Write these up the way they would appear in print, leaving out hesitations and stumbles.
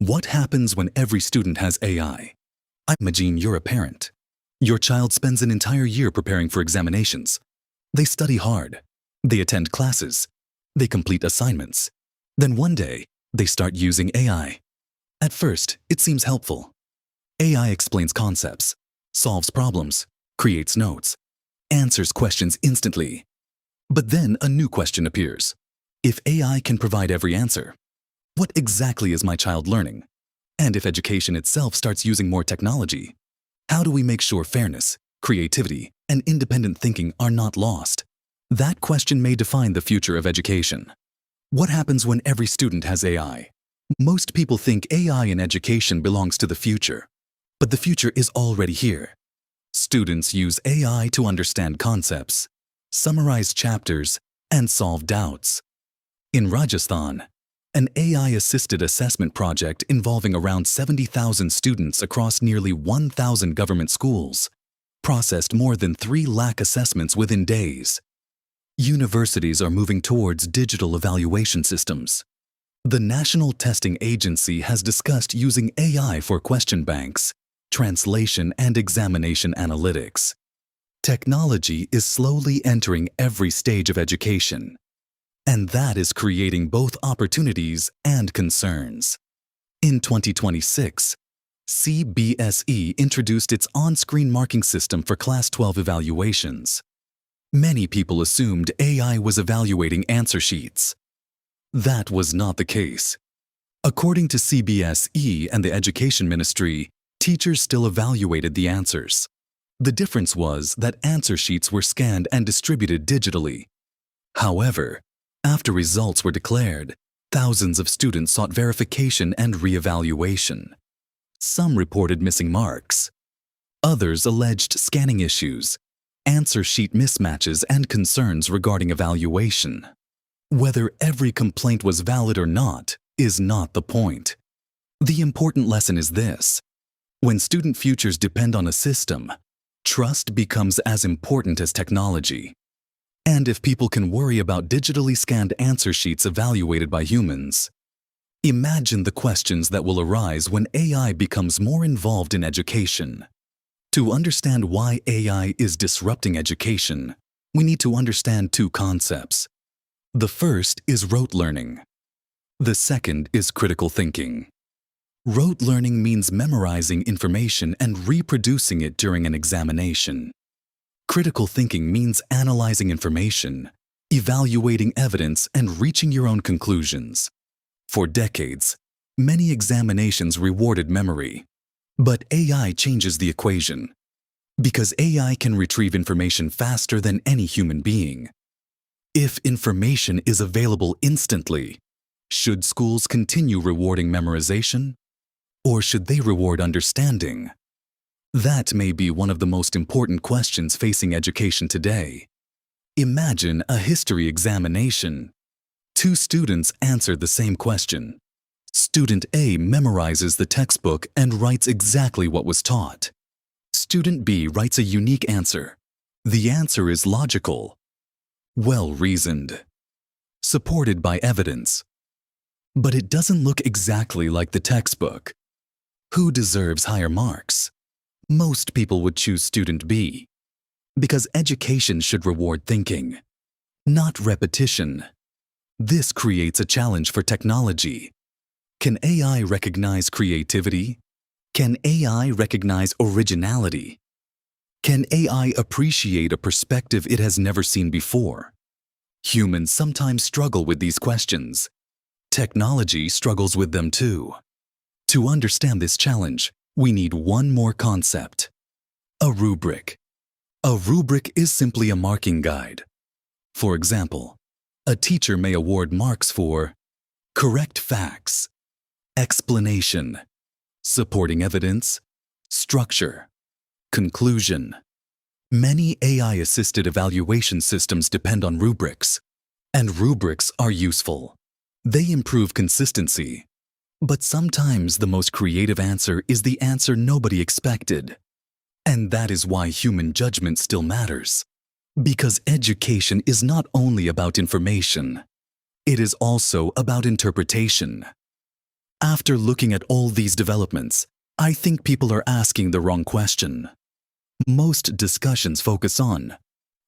What happens when every student has AI? Imagine you're a parent. Your child spends an entire year preparing for examinations. They study hard. They attend classes. They complete assignments. Then one day, they start using AI. At first, it seems helpful. AI explains concepts, solves problems, creates notes, answers questions instantly. But then a new question appears. If AI can provide every answer, what exactly is my child learning? And if education itself starts using more technology, how do we make sure fairness, creativity, and independent thinking are not lost? That question may define the future of education. What happens when every student has AI? Most people think AI in education belongs to the future, but the future is already here. Students use AI to understand concepts, summarize chapters, and solve doubts. In Rajasthan, an AI-assisted assessment project involving around 70,000 students across nearly 1,000 government schools processed more than 3 lakh assessments within days. Universities are moving towards digital evaluation systems. The National Testing Agency has discussed using AI for question banks, translation, and examination analytics. Technology is slowly entering every stage of education, and that is creating both opportunities and concerns. In 2026, CBSE introduced its on-screen marking system for Class 12 evaluations. Many people assumed AI was evaluating answer sheets. That was not the case. According to CBSE and the Education Ministry, teachers still evaluated the answers. The difference was that answer sheets were scanned and distributed digitally. However, after results were declared, thousands of students sought verification and re-evaluation. Some reported missing marks. Others alleged scanning issues, answer sheet mismatches, and concerns regarding evaluation. Whether every complaint was valid or not is not the point. The important lesson is this: when student futures depend on a system, trust becomes as important as technology. And if people can worry about digitally scanned answer sheets evaluated by humans, imagine the questions that will arise when AI becomes more involved in education. To understand why AI is disrupting education, we need to understand 2 concepts. The first is rote learning. The second is critical thinking. Rote learning means memorizing information and reproducing it during an examination. Critical thinking means analyzing information, evaluating evidence, and reaching your own conclusions. For decades, many examinations rewarded memory. But AI changes the equation. Because AI can retrieve information faster than any human being. If information is available instantly, should schools continue rewarding memorization? Or should they reward understanding? That may be one of the most important questions facing education today. Imagine a history examination. 2 students answer the same question. Student A memorizes the textbook and writes exactly what was taught. Student B writes a unique answer. The answer is logical, well-reasoned, supported by evidence. But it doesn't look exactly like the textbook. Who deserves higher marks? Most people would choose student B, because education should reward thinking, not repetition. This creates a challenge for technology. Can AI recognize creativity? Can AI recognize originality? Can AI appreciate a perspective it has never seen before? Humans sometimes struggle with these questions. Technology struggles with them too. To understand this challenge, we need one more concept: a rubric. A rubric is simply a marking guide. For example, a teacher may award marks for correct facts, explanation, supporting evidence, structure, conclusion. Many AI-assisted evaluation systems depend on rubrics, and rubrics are useful. They improve consistency. But sometimes the most creative answer is the answer nobody expected. And that is why human judgment still matters. Because education is not only about information, it is also about interpretation. After looking at all these developments, I think people are asking the wrong question. Most discussions focus on,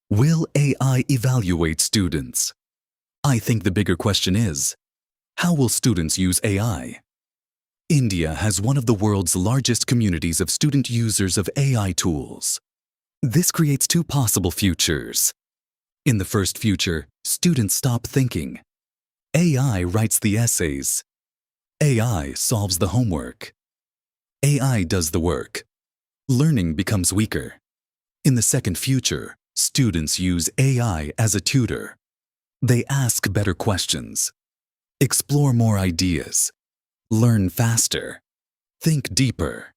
will AI evaluate students? I think the bigger question is, how will students use AI? India has one of the world's largest communities of student users of AI tools. This creates two possible futures. In the first future, students stop thinking. AI writes the essays. AI solves the homework. AI does the work. Learning becomes weaker. In the second future, students use AI as a tutor. They ask better questions, explore more ideas, learn faster, think deeper.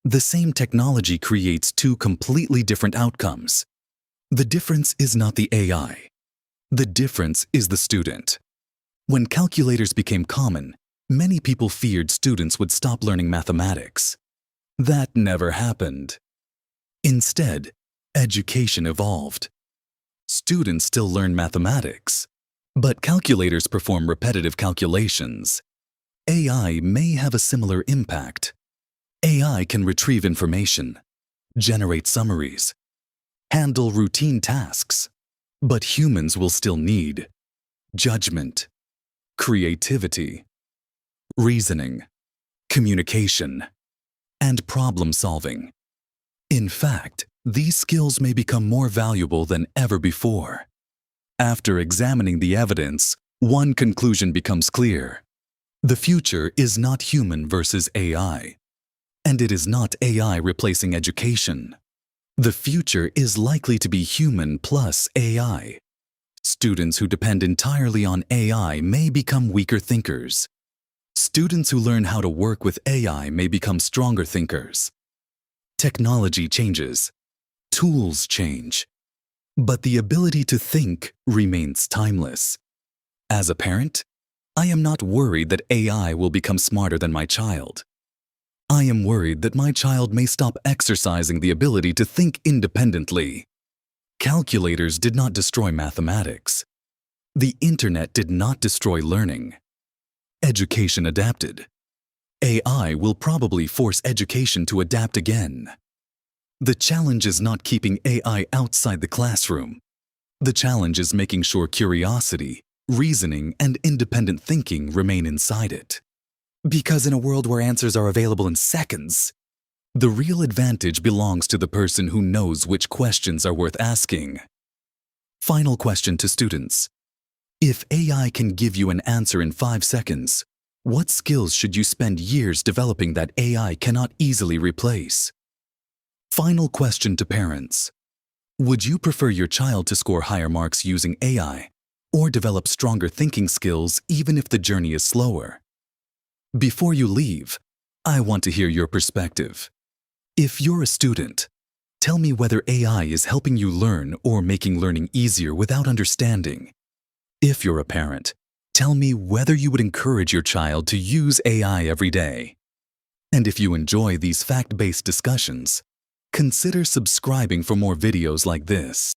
The same technology creates two completely different outcomes. The difference is not the AI. The difference is the student. When calculators became common, many people feared students would stop learning mathematics. That never happened. Instead, education evolved. Students still learn mathematics, but calculators perform repetitive calculations. AI may have a similar impact. AI can retrieve information, generate summaries, handle routine tasks, but humans will still need judgment, creativity, reasoning, communication, and problem-solving. In fact, these skills may become more valuable than ever before. After examining the evidence, one conclusion becomes clear. The future is not human versus AI, and it is not AI replacing education. The future is likely to be human plus AI. Students who depend entirely on AI may become weaker thinkers. Students who learn how to work with AI may become stronger thinkers. Technology changes, tools change, but the ability to think remains timeless. As a parent, I am not worried that AI will become smarter than my child. I am worried that my child may stop exercising the ability to think independently. Calculators did not destroy mathematics. The internet did not destroy learning. Education adapted. AI will probably force education to adapt again. The challenge is not keeping AI outside the classroom. The challenge is making sure curiosity, reasoning, and independent thinking remain inside it. Because in a world where answers are available in seconds, the real advantage belongs to the person who knows which questions are worth asking. Final question to students. If AI can give you an answer in 5 seconds, what skills should you spend years developing that AI cannot easily replace? Final question to parents. Would you prefer your child to score higher marks using AI or develop stronger thinking skills even if the journey is slower? Before you leave, I want to hear your perspective. If you're a student, tell me whether AI is helping you learn or making learning easier without understanding. If you're a parent, tell me whether you would encourage your child to use AI every day. And if you enjoy these fact-based discussions, consider subscribing for more videos like this.